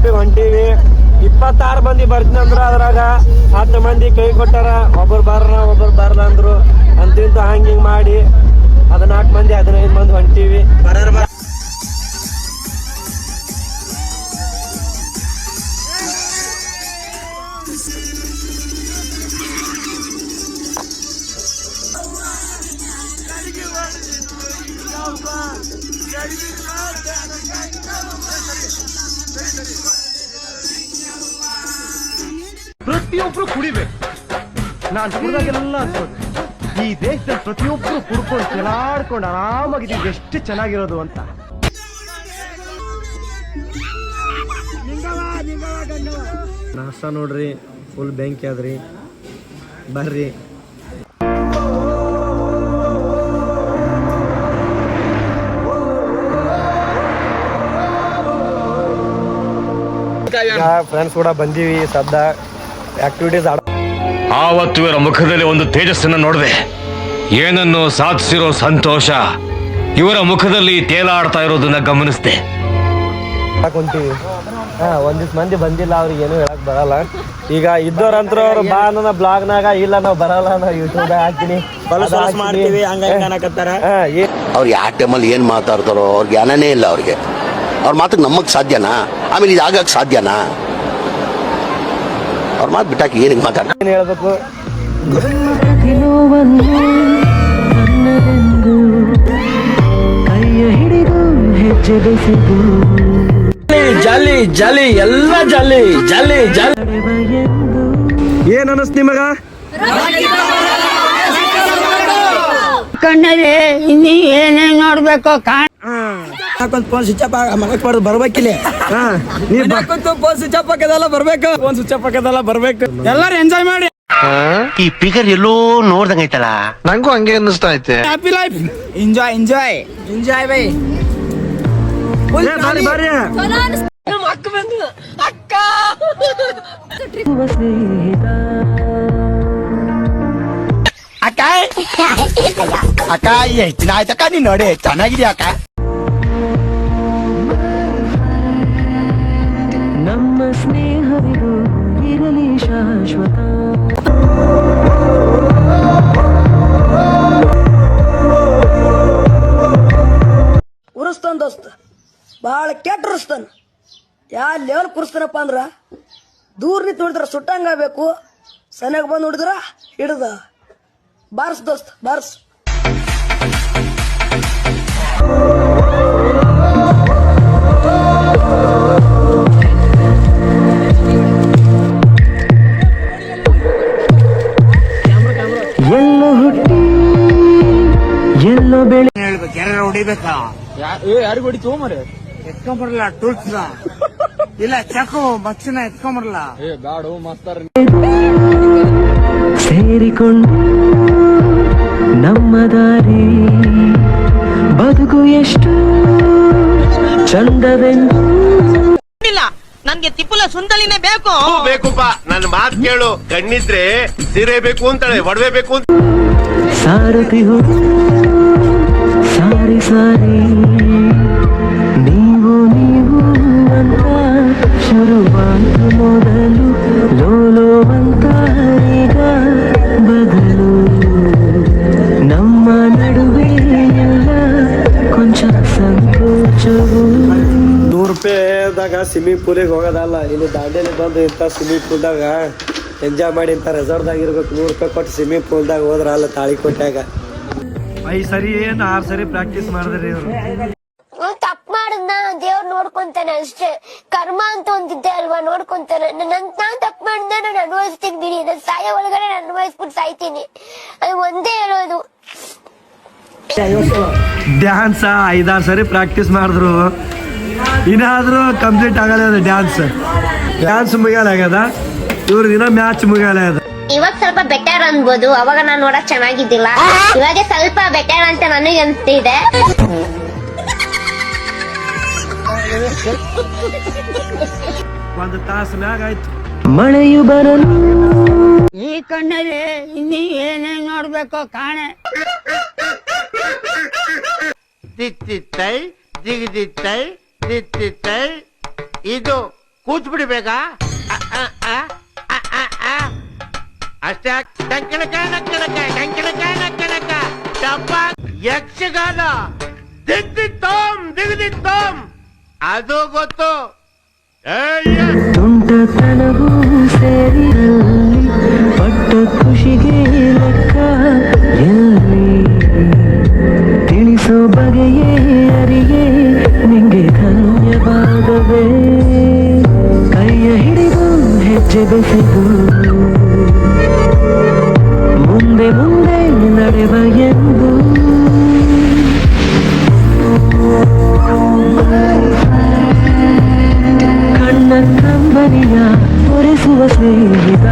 ಉಡುಪಿಗೆ ಹೊಂಟೀವಿ. 26 ಮಂದಿ ಬರ್ತೀನಿ ಅಂದ್ರ ಅದ್ರಾಗ 10 ಮಂದಿ ಕೈ ಕೊಟ್ಟಾರ. ಒಬ್ಬರು ಬರಲ್ಲ ಅಂದ್ರು. ಅಂತಿಂತ ಹಿಂಗ್ ಮಾಡಿ 14 ಮಂದಿ 15 ಮಂದಿ ಹೊಂಟೀವಿ. ಪ್ರತಿಯೊಬ್ರು ಕುಡಿಬೇಕು. ನಾನು ಕುಡಿದಾಗೆಲ್ಲ ಅನ್ಸೋದು ಈ ದೇಶದಲ್ಲಿ ಪ್ರತಿಯೊಬ್ರು ಕುಡ್ಕೊಂಡು ಚೆಲಾಡ್ಕೊಂಡು ಆರಾಮಾಗಿದ್ದೀವಿ, ಎಷ್ಟು ಚೆನ್ನಾಗಿರೋದು ಅಂತ. ನಾಷ್ಟ ನೋಡ್ರಿ, ಫುಲ್ ಬೆಂಕಿ ಆದ್ರಿ. ಬರ್ರಿ. ಫ್ರೆಂಡ್ಸ್ ಕೂಡ ಬಂದೀವಿ. ಸದ್ದ ಆಕ್ಟಿವಿಟೀಸ್ ಆವತ್ತು ಇವರ ಮುಖದಲ್ಲಿ ಒಂದು ತೇಜಸ್ಸನ್ನು ನೋಡಿದೆ. ಏನನ್ನು ಸಾಧಿಸಿರೋ ಸಂತೋಷ ಇವರ ಮುಖದಲ್ಲಿ ತೇಲಾಡ್ತಾ ಇರೋದನ್ನ ಗಮನಿಸಿದೆ. ಕುಂತೀವಿ. ಒಂದಿಷ್ಟು ಮಂದಿ ಬಂದಿಲ್ಲ, ಅವ್ರಿಗೆ ಏನು ಹೇಳಕ್ ಬರಲ್ಲ. ಈಗ ಇದ್ದವ್ರಂತ್ರ ಅವ್ರು ಬಾ ನನ್ನ ಬ್ಲಾಗ್ನಾಗ, ಇಲ್ಲ ನಾವು ಬರಲ್ಲ, ನಾವು ಯೂಟ್ಯೂಬ್ ಹಾಕ್ತೀನಿ ಮಾಡ್ತೀವಿ ಅವ್ರು ಯಾವ ಟೈಮಲ್ಲಿ ಏನ್ ಮಾತಾಡ್ತಾರೋ ಅವ್ರ ಜ್ಞಾನನೇ ಇಲ್ಲ ಅವ್ರಿಗೆ. ಅವ್ರ ಮಾತಕ್ಕೆ ನಮ್ಮಕ್ ಸಾಧ್ಯನಾ? ಆಮೇಲೆ ಇದು ಆಗಕ್ ಸಾಧ್ಯನಾ? ಅವ್ರ ಮಾತು ಬಿಟ್ಟಾಕಿ ಏನಿಗೆ ಮಾತಾಡ ಏನ್ ಹೇಳ್ಬೇಕು? ಜಾಲಿ ಜಾಲಿ ಎಲ್ಲ ಜಾಲಿ ಜಾಲಿ ಜಾಲಿ. ಏನ್ ಅನಸ್ತಿ ಮಗ? ಕಣ್ಣಲ್ಲಿ ಇನ್ನಿ ಏನೇನ್ ನೋಡ್ಬೇಕು ಫೋನ್ ಸ್ವಿಚ್ ಅಪ್ ಮಗಕ್ ಬರೋದು ಬರ್ಬೇಕಿಲ್ಲ. ಫೋನ್ ಸ್ವಿಚ್ ಅಪ್ ಹಾಕದಲ್ಲ ಬರ್ಬೇಕು. ಫೋನ್ ಸ್ವಿಚ್ ಅಪ್ ಹಾಕದಲ್ಲ ಬರ್ಬೇಕು. ಎಲ್ಲರೂ ಎಂಜಾಯ್ ಮಾಡಿ. ಈ ಫಿಗರ್ ಎಲ್ಲೋ ನೋಡ್ದಂಗೈತಲ್ಲ, ನಂಗೂ ಹಂಗೆ ಅನ್ನಿಸ್ತಾ ಐತೆ. Happy life. Enjoy enjoy enjoy by. ಬಾರಿ ಬಾರಿ. ಅಕ್ಕ ಅಕ್ಕ ಎಷ್ಟು ದಿನ ಆಯ್ತಕ್ಕ ನೀನ್ ನೋಡಿ, ಚೆನ್ನಾಗಿದ್ಯಾ ಅಕ್ಕ? ನಮ್ಮ ಸ್ನೇಹವಿದು ಇರಲಿ ಶಾಶ್ವತ. ಉರಿಸ್ತಾನ ದೋಸ್ತ, ಭಾಳ ಕೆಟ್ಟ ಉರಿಸ್ತಾನ. ಯಾ ಲೆವೆಲ್ ಕುರಿಸ್ತಾನಪ್ಪ ಅಂದ್ರ ದೂರ ನಿಂತು ನೋಡಿದ್ರ ಸುಟ್ಟಂಗಾಗಬೇಕು, ಸನಿಯಾಗ ಬಂದು ನೋಡಿದ್ರ ಹಿಡ್ದ ಬಾರ್ಸ್ ದೋಸ್ತ ಬಾರ್ಸ್. ಎಲ್ಲೋ ಹುಟ್ಟಿ ಎಲ್ಲೋ ಬೆಳೆ ಹೇಳ್ಬೇಕು, ಯಾರು ಹೊಡಿಬೇಕ? ಯಾರಿಗ ಹೊಡಿತು ಮರೆ? ಎತ್ಕೊಂಬರಲ್ಲ ಟೂಲ್ಸ್ ಇಲ್ಲ, ಚಾಕು ಮಚ್ಚಿನ ಎತ್ಕೊಂಬರಲ್ಲ. ಬ್ಯಾಡು ಮಾಸ್ತರ್. ಸೇರಿಕೊಂಡು ನಮ್ಮ ದಾರಿ ಬದುಕು ಎಷ್ಟು ಚಂದವೆಂದು. ನನ್ಗೆ ತಿಪ್ಪುಲ ಸುಂದಲಿನೇ ಬೇಕು. ಬೇಕುಪ್ಪ, ನನ್ನ ಮಾತು ಕೇಳು. ಕಣ್ಣಿದ್ರೆ ಸೀರೆ ಬೇಕು ಅಂತಾಳೆ, ಒಡವೆ ಬೇಕು ಅಂತ. ಸಾರಥಿ ಹೋಗಿ ಸಾರಿ ಸಾರಿ ನೀವು ಅಂತ ಶುರುವಾದ ಮೊದಲು ಲೋಲೋ ಅಂತ ಈಗ ಬದಲು. ನಮ್ಮ ನಡುವೆ ಎಲ್ಲ ಕೊಂಚ ಸಂಕೋಚವು. 100 ರೂಪಾಯಿದಾಗ ಸ್ವಿಮ್ಮಿಂಗ್ ಪೂಲಿಗೆ ಹೋಗೋದಲ್ಲ, ಇಲ್ಲಿ ದಾಂಡೇಲಿ ಬಂದು ಇಂಥ ಸ್ವಿಮ್ಮಿಂಗ್ ಪೂಲ್ದಾಗ ಎಂಜಾಯ್ ಮಾಡಿ ಇಂಥ ರೆಸಾರ್ಟ್ದಾಗ ಇರ್ಬೇಕು. 100 ರೂಪಾಯಿ ಕೊಟ್ಟು ಸ್ವಿಮ್ಮಿಂಗ್ ಪೂಲ್ದಾಗ ಹೋದ್ರ ಅಲ್ಲ ತಾಳಿಕೋಟ್ಯಾಗ. 5 ಸರಿ ಏನು 6 ಸರಿ ಪ್ರಾಕ್ಟೀಸ್ ಮಾಡಿದ್ರಿ ಇವ್ರು. ತಪ್ಪು ಮಾಡಿದ್ನ ದೇವ್ರು ನೋಡ್ಕೊಂತಾನೆ ಅಷ್ಟೇ. ಕರ್ಮ ಅಂತ ಒಂದಿದ್ದೆ ಅಲ್ವಾ, ನೋಡ್ಕೊಂತಾನೆ. ನಾನ್ ತಪ್ಪು ಮಾಡಿದ್ನ ನಾನು ಅನುಭವಿಸ್ತೀನಿ ಬಿಡಿ. ನಾನು ಸಾಯೋ ಒಳಗಡೆ ನಾನು ಅನುಭವಿಸ್ಬಿಟ್ಟು ಸಾಯ್ತೀನಿ. ಅದು ಒಂದೇ ಹೇಳೋದು. ಡ್ಯಾನ್ಸ್ 5-6 ಸರಿ ಪ್ರಾಕ್ಟೀಸ್ ಮಾಡಿದ್ರು, ಇನ್ನಾದ್ರೂ ಕಂಪ್ಲೀಟ್ ಆಗಲ್ಲ ಡ್ಯಾನ್ಸ್ ಮುಗಿಯಲ್ಲ ಆಗ್ಯದ. ಇವ್ರ ದಿನ ಮ್ಯಾಚ್ ಮುಗಿಯಲ್ಲ ಅದ. ಇವಾಗ ಸ್ವಲ್ಪ ಬೆಟರ್ ಅನ್ಬೋದು, ಅವಾಗ ನಾನ್ ನೋಡಕ್ ಚೆನ್ನಾಗಿದ್ದಿಲ್ಲ. ಇವಾಗ ಸ್ವಲ್ಪ ಬೆಟರ್ ಅಂತ ನನಗೆ ಅನ್ಸ್ತಿದೆ. ಒಂದು ತಾಸು ಮ್ಯಾಗ ಆಯ್ತು. ಮಳೆಯು ಬರಲು ಈ ಕಣ್ಣಲ್ಲಿ ಇನ್ನಿ ಏನೇನ್ ನೋಡ್ಬೇಕು ಕಾಣೆ. ದಿತ್ತಿತ್ತೈ ದಿಗ್ದಿತ್ತೈ ದಿತ್ತಿತ್ತೈ. ಇದು ಕೂತ್ ಬಿಡ್ಬೇಕಾ ಅಷ್ಟೇ. ಟಪ್ಪ ಯಕ್ಷಗಾನ ದಿಗ್ದಿತ್ತೋಮ್ ಅದು ಗೊತ್ತು. ತುಂಟತನವೂ ಸೇರಿದಲ್ಲಿ ಪಟ್ಟ ಖುಷಿಗೆ ಲೆಕ್ಕ ಎಲ್ಲಿ ತಿಳಿಸೋ ಬಗೆಯೇ ಅರಿಯೇ ನಿಂಗೆ ಧನ್ಯವಾದವೇ ಕೈಯ ಹಿಡಿದು ಹೆಜ್ಜೆ ಬೆಸೆದು ಮುಂದೆ ಮುಂದೆ ನಡೆವ ಎಂದು ಕಣ್ಣ ಕಂಬನಿಯ ಒರೆಸುವ ಸ್ನೇಹಿತ